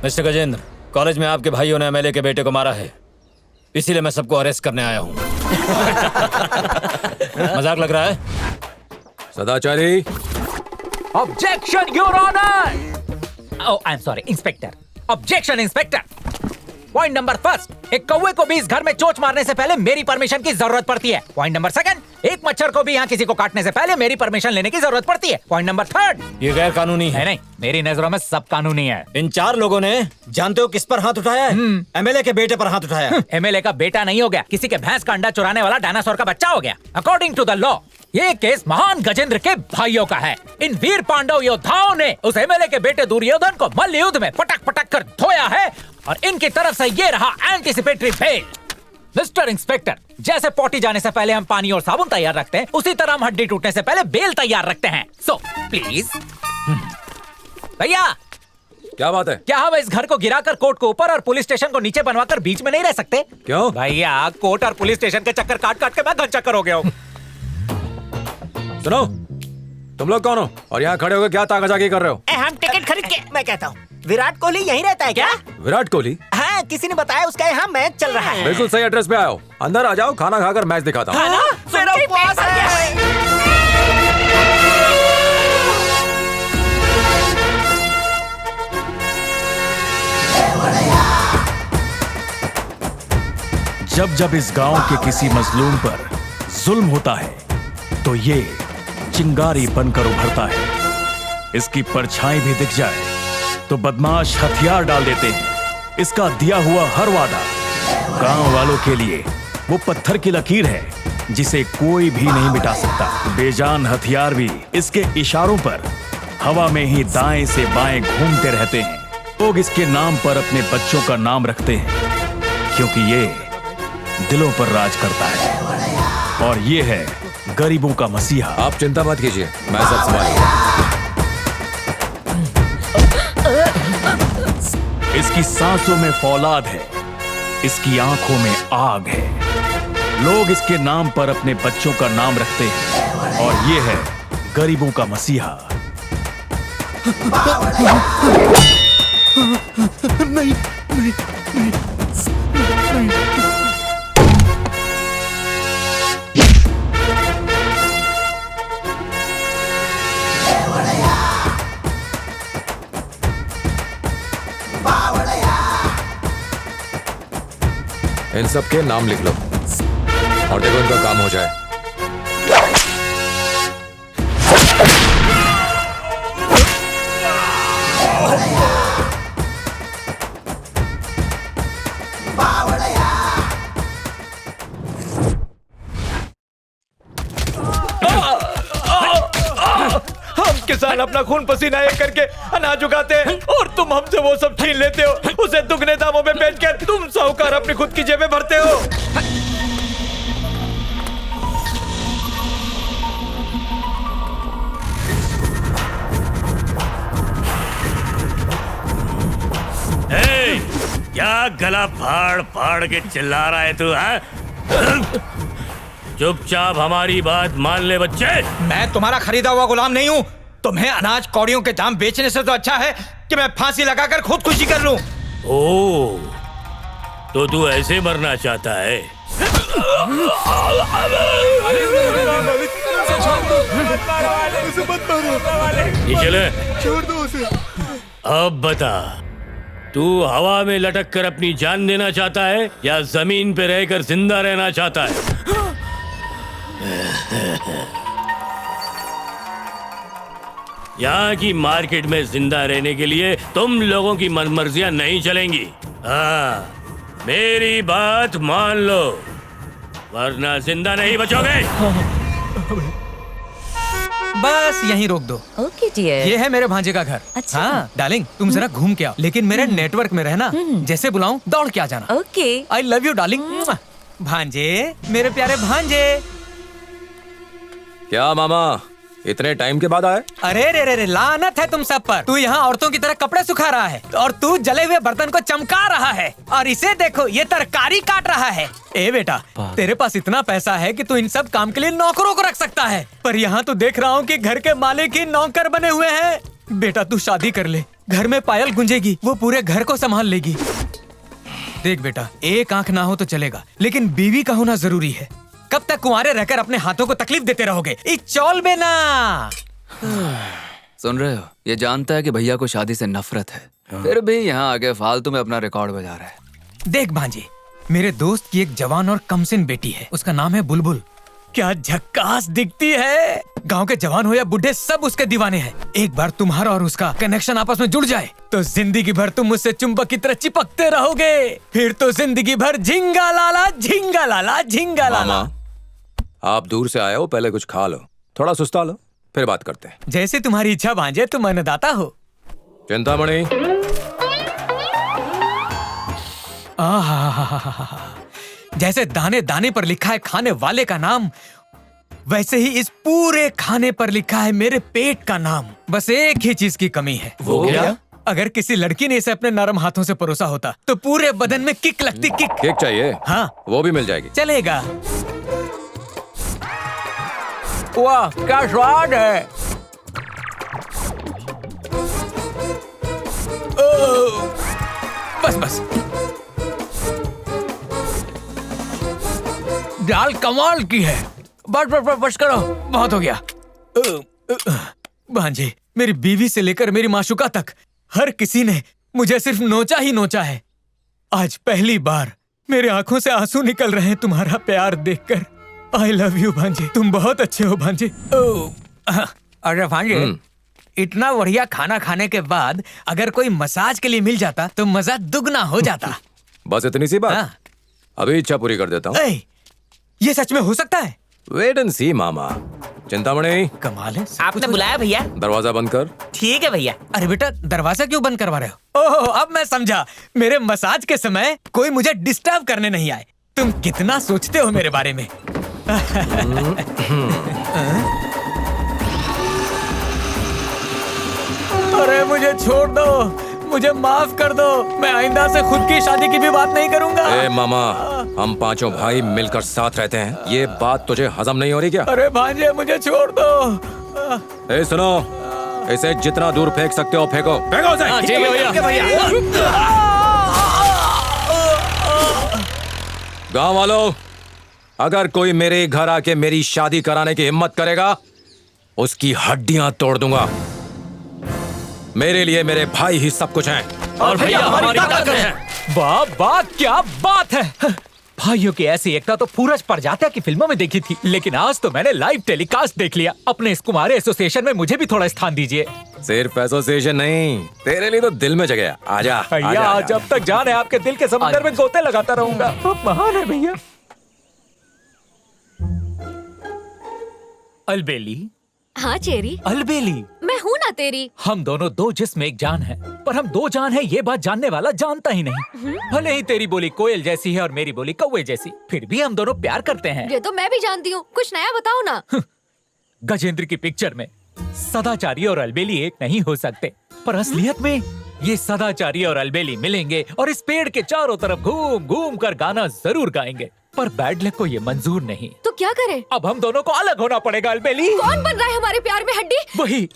Mister Gajendra, college में आपके भाइयों ने एमएलए के बेटे को मारा है, इसीलिए मैं सबको अरेस्ट करने आया हूँ। मजाक लग रहा है? सदाचारी। Objection your honour. Oh I am sorry inspector. Objection inspector. Point number first, एक कौवे को भी इस घर में चोंच मारने से पहले मेरी परमिशन की जरूरत पड़ती है। पॉइंट नंबर सेकंड, एक मच्छर को भी यहाँ किसी को काटने से पहले मेरी परमिशन लेने की जरूरत पड़ती है। पॉइंट नंबर थर्ड, ये गैर कानूनी है। नहीं, मेरी नजरों में सब कानूनी है। इन 4 लोगों ने जानते हो किस पर हाथ उठाया है? एमएलए के बेटे पर हाथ उठाया है। एमएलए का बेटा नहीं हो गया, किसी के भैंस का अंडा चुराने वाला डायनासोर का बच्चा हो गया। अकॉर्डिंग टू द लॉ ये केस महान गजेंद्र के भाइयों का है। इन वीर पांडव योद्धाओं ने उस एमएलए के बेटे दुर्योधन को मल्ल युद्ध में पटक पटक कर धोया है और इनकी तरफ से ये रहा एंटीसिपेटरी बेल। मिस्टर इंस्पेक्टर, जैसे पोटी जाने से पहले हम पानी और साबुन तैयार रखते हैं, उसी तरह हम हड्डी टूटने से पहले बेल तैयार रखते हैं। सो प्लीज भैया, क्या बात है? क्या हम इस घर को गिराकर कोर्ट को ऊपर और पुलिस स्टेशन को नीचे बनवाकर बीच में नहीं रह सकते? क्यों? भैया, कोर्ट और पुलिस स्टेशन के चक्कर काट काट के मैं घन चक्कर हो गया हूँ। सुनो, तुम लोग कौन हो और यहाँ खड़े होकर क्या ताकाजाकी कर रहे हो? हम टिकट खरीद के, मैं कहता हूँ विराट कोहली यहीं रहता है क्या? विराट कोहली? हाँ, किसी ने बताया उसका यहाँ मैच चल रहा है। बिल्कुल सही एड्रेस पे आओ। अंदर आ जाओ, खाना खाकर मैच दिखाता हूँ। खाना? मेरा उपवास है। जब जब इस गांव के किसी मजलूम पर जुल्म होता है तो ये चिंगारी बनकर उभरता है। इसकी परछाई भी दिख जाए तो बदमाश हथियार डाल देते हैं। इसका दिया हुआ हर वादा गांव वालों के लिए वो पत्थर की लकीर है जिसे कोई भी नहीं मिटा सकता। बेजान हथियार भी इसके इशारों पर हवा में ही दाएं से बाएं घूमते रहते हैं। लोग इसके नाम पर अपने बच्चों का नाम रखते हैं क्योंकि ये दिलों पर राज करता है और ये है गरीबों का मसीहा। आप चिंता मत कीजिए, मैं सब संभालूंगा। इसकी सांसों में फौलाद है, इसकी आंखों में आग है। लोग इसके नाम पर अपने बच्चों का नाम रखते हैं और ये है गरीबों का मसीहा। नहीं, नहीं, नहीं, नहीं। इन सब के नाम लिख लो और देखो इनका काम हो जाए। किसान अपना खून पसीना एक करके अनाज उगाते हैं और तुम हमसे वो सब छीन लेते हो, उसे दुगने दामों में बेचकर तुम साहूकार अपनी खुद की जेबें भरते हो। क्या गला फाड़ फाड़ के चिल्ला रहा है तू? चुपचाप हमारी बात मान ले बच्चे। मैं तुम्हारा खरीदा हुआ गुलाम नहीं हूँ। तुम्हें अनाज कौड़ियों के दाम बेचने से तो अच्छा है कि मैं फांसी लगाकर खुदकुशी कर लूं। ओह, तो तू ऐसे मरना चाहता है? ये चले, छोड़ दो उसे। अब बता, तू हवा में लटक कर अपनी जान देना चाहता है या जमीन पे रहकर जिंदा रहना चाहता है? यहाँ की मार्केट में जिंदा रहने के लिए तुम लोगों की मनमर्जियां नहीं चलेंगी। हाँ, मेरी बात मान लो वरना जिंदा नहीं बचोगे। बस यहीं रोक दो। Okay dear. ये है मेरे भांजे का घर। अच्छा। हाँ डार्लिंग, तुम जरा घूम के आओ, लेकिन मेरे नेटवर्क में रहना। जैसे बुलाऊं दौड़ के आ जाना। Okay. I love you darling. भांजे, मेरे प्यारे भांजे। क्या मामा, इतने टाइम के बाद आए? अरे रे रे रे, लानत है तुम सब पर। तू यहाँ औरतों की तरह कपड़े सुखा रहा है और तू जले हुए बर्तन को चमका रहा है और इसे देखो, ये तरकारी काट रहा है। ए बेटा, तेरे पास इतना पैसा है कि तू इन सब काम के लिए नौकरों को रख सकता है, पर यहाँ तो देख रहा हूँ कि घर के मालिक ही नौकर बने हुए हैं। बेटा तू शादी कर ले, घर में पायल गुंजेगी, वो पूरे घर को संभाल लेगी। देख बेटा, एक आंख ना हो तो चलेगा, लेकिन बीवी का होना जरूरी है। कब तक कुंवारे रहकर अपने हाथों को तकलीफ देते रहोगे? इस चौल में ना। सुन रहे हो, ये जानता है कि भैया को शादी से नफरत है, फिर भी यहाँ आके फालतू में अपना रिकॉर्ड बजा रहा है। देख भांजे, मेरे दोस्त की एक जवान और कमसिन बेटी है, उसका नाम है बुलबुल। क्या झक्कास दिखती है। गांव के जवान हो या बुढ़े, सब उसके दीवाने हैं। एक बार तुम्हारा और उसका कनेक्शन आपस में जुड़ जाए तो जिंदगी भर तुम मुझसे चुंबक की तरह चिपकते रहोगे। फिर तो जिंदगी भर झिंगा लाला झिंगा लाला झिंगा लाला। आप दूर से आए हो, पहले कुछ खा लो, थोड़ा सुस्ता लो, फिर बात करते हैं। जैसे तुम्हारी इच्छा भांजे, तुम अन्नदाता हो। चिंतामणि। आहा, जैसे दाने दाने पर लिखा है खाने वाले का नाम, वैसे ही इस पूरे खाने पर लिखा है मेरे पेट का नाम। बस एक ही चीज की कमी है। वो क्या? अगर किसी लड़की ने इसे अपने नरम हाथों से परोसा होता तो पूरे बदन में किक लगती। किक केक चाहिए? हाँ, वो भी मिल जाएगी। चलेगा। वाह क्या स्वाद है। बस बस, दाल कमाल की है। बस बस बस बस करो, बहुत हो गया। भांजे, मेरी बीवी से लेकर मेरी माशुका तक हर किसी ने मुझे सिर्फ नोचा ही नोचा है। आज पहली बार मेरे आंखों से आंसू निकल रहे हैं तुम्हारा प्यार देखकर। आई लव यू भांजे, तुम बहुत अच्छे हो भांजे। अरे भांजे, इतना बढ़िया खाना खाने के बाद अगर कोई मसाज के लिए मिल जाता तो मजा दुगना हो जाता। बस इतनी सी बात? हाँ। अभी इच्छा पूरी कर देता हूँ। ये सच में हो सकता है? वेट एंड सी मामा। चिंतामणि, कमाल है। आपने बुलाया भैया? दरवाजा बंद कर। ठीक है भैया। अरे बेटा, दरवाजा क्यों बंद करवा रहे हो? ओह, अब मैं समझा। मेरे मसाज के समय कोई मुझे डिस्टर्ब करने नहीं आए। तुम कितना सोचते हो मेरे बारे में। अरे मुझे छोड़ दो, मुझे माफ कर दो। मैं आइंदा से खुद की शादी की भी बात नहीं करूंगा। ए मामा, हम पांचों भाई मिलकर साथ रहते हैं, ये बात तुझे हजम नहीं हो रही क्या? अरे भांजे, मुझे छोड़ दो। ए सुनो, इसे जितना दूर फेंक सकते हो फेंको। फेंको उसे। ठीक है भैया। गांव वालों, अगर कोई मेरे घर आके मेरी शादी कराने की हिम्मत करेगा, उसकी हड्डियां तोड़ दूंगा। मेरे लिए मेरे भाई ही सब कुछ हैं। और भैया हमारी ताकत है। वाह वाह, क्या बात है। भाइयों की ऐसी एकता तो पूरज प्रजात्या की फिल्मों में देखी थी, लेकिन आज तो मैंने लाइव टेलीकास्ट देख लिया। अपने इस कुमारे एसोसिएशन में मुझे भी थोड़ा स्थान दीजिए। सिर्फ एसोसिएशन नहीं, तेरे लिए तो दिल में जगह। आजा भैया, जब तक जान है आपके दिल के समुद्र में गोते लगाता रहूंगा। आप महान है भैया। अलबेली। हाँ चेरी, अलबेली, मैं हूँ ना तेरी। हम दोनों दो जिस्म एक जान है, पर हम दो जान है ये बात जानने वाला जानता ही नहीं। भले ही तेरी बोली कोयल जैसी है और मेरी बोली कौवे जैसी, फिर भी हम दोनों प्यार करते हैं। ये तो मैं भी जानती हूँ, कुछ नया बताओ ना। गजेंद्र की पिक्चर में सदाचारी और अलबेली एक नहीं हो सकते, पर असलियत में ये सदाचारी और अलबेली मिलेंगे और इस पेड़ के चारों तरफ घूम घूम कर गाना जरूर गाएंगे। पर बैड लक को ये मंजूर नहीं। तो क्या करें? अब हम दोनों को अलग होना पड़ेगा अलबेली। कौन बन रहा है हमारे प्यार में हड्डी? वही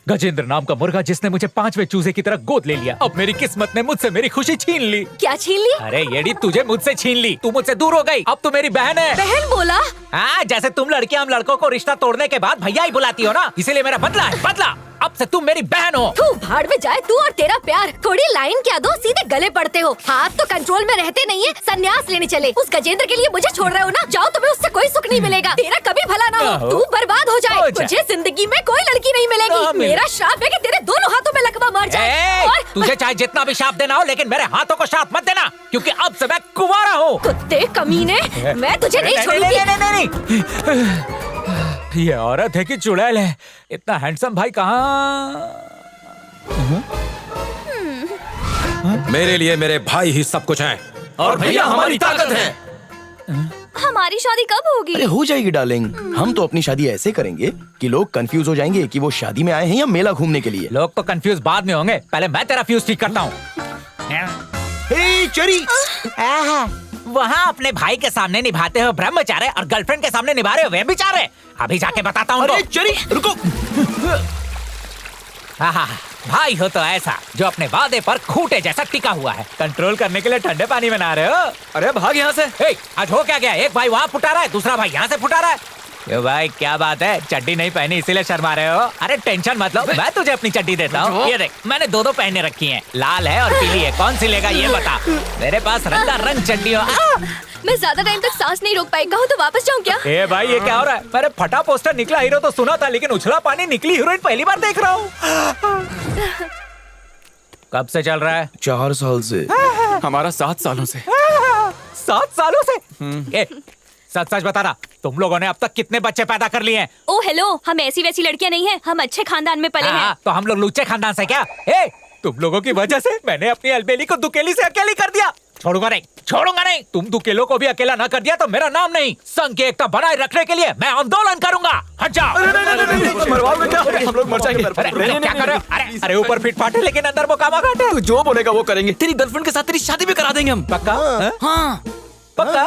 गजेंद्र नाम का मुर्गा जिसने मुझे 5वें चूजे की तरह गोद ले लिया। अब मेरी किस्मत ने मुझसे मेरी खुशी छीन ली। क्या छीन ली? अरे येडी, तुझे मुझसे छीन ली। तू मुझसे दूर हो गई, अब तू मेरी बहन है। बहन बोला? हाँ, जैसे तुम लड़कियां हम लड़कों को रिश्ता तोड़ने के बाद भैया ही बुलाती हो ना, इसीलिए मेरा बदला है, बदला। अब से तुम मेरी बहन हो। तू भाड़ में जाए, तू और तेरा प्यार। थोड़ी लाइन क्या दो, सीधे गले पड़ते हो। हाथ तो कंट्रोल में रहते नहीं है। संन्यास लेने चले। उस गजेंद्र के लिए मुझे छोड़ रहे हो ना? जाओ, तुम्हें उससे कोई सुख नहीं मिलेगा। तेरा कभी भला ना हो, तू बर्बाद हो जाए। तुझे जिंदगी में कोई लड़की नहीं मिलेगी। मेरा श्राप है कि तेरे दोनों हाथों में लकवा मार जाए। और तुझे चाहे जितना भी शाप देना हो, लेकिन मेरे हाथों को शाप मत देना, क्योंकि अब से मैं कुंवारा हूँ। कुत्ते कमीने, मैं तुझे नहीं छोड़ूंगी। ये औरत है कि चुड़ैल है? इतना हैंडसम भाई कहाँ? मेरे लिए मेरे भाई ही सब कुछ हैं। और भैया हमारी ताकत है। हमारी शादी कब होगी? अरे हो जाएगी डार्लिंग। हम तो अपनी शादी ऐसे करेंगे कि लोग कंफ्यूज हो जाएंगे कि वो शादी में आए हैं या मेला घूमने के लिए। लोग तो कंफ्यूज बाद में होंगे, पहले मैं तेरा फ्यूज ठीक करता हूँ। चरी, वहाँ अपने भाई के सामने निभाते हो ब्रह्मचार्य और गर्लफ्रेंड के सामने निभा रहे हो व्यभिचार्य। अभी जाके बताता हूँ। अरे चरी रुको। हाँ, भाई हो तो ऐसा जो अपने वादे पर खूंटे जैसा टिका हुआ है। कंट्रोल करने के लिए ठंडे पानी में नहा रहे हो। अरे भाग यहाँ से। आज हो क्या गया? एक भाई वहाँ फुटा रहा है, दूसरा भाई यहाँ से फुटा रहा है। ये भाई क्या बात है, चड्डी नहीं पहनी इसीलिए शर्मा रहे हो? अरे टेंशन मत लो, मैं तुझे अपनी चड्डी देता हूँ। ये देख, मैंने दो पहने रखी हैं, लाल है और पीली है, कौन सी लेगा ये बता। मेरे पास रंगारंग चड्डी हो। मैं ज्यादा टाइम तक सांस नहीं रोक पाई, कहूँ तो वापस जाऊँ क्या? ए भाई ये क्या हो रहा है? मेरे फटा पोस्टर निकला हीरो तो सुना था, लेकिन उछला पानी निकली हीरोइन पहली बार देख रहा हूँ। कब से चल रहा है? 4 साल से। हमारा 7 सालों से। 7 सालों से? सच सच बताना, तुम लोगों ने अब तक कितने बच्चे पैदा कर लिए हैं? ओ हेलो, हम ऐसी वैसी लड़कियां नहीं हैं, हम अच्छे खानदान में पले हैं। तो हम लोग लुच्चे खानदान से क्या? तुम लोगों की वजह से मैंने अपनी अलबेली को दुकेली से अकेली कर दिया। छोड़ूंगा नहीं, छोड़ूंगा नहीं। तुम दुकेलों को भी अकेला ना कर दिया तो मेरा नाम नहीं। संघ की एकता बनाए रखने के लिए मैं आंदोलन करूंगा। हट जाओ। मरवाओगे क्या? हम लोग मर जाएंगे। क्या कर रहे हो? अरे ऊपर फिट फाटे लेकिन अंदर वो कामा काटे। तू जो बोलेगा वो करेंगे। तेरी गर्लफ्रेंड के साथ तेरी शादी भी करा देंगे हम। पक्का? हाँ। पक्का?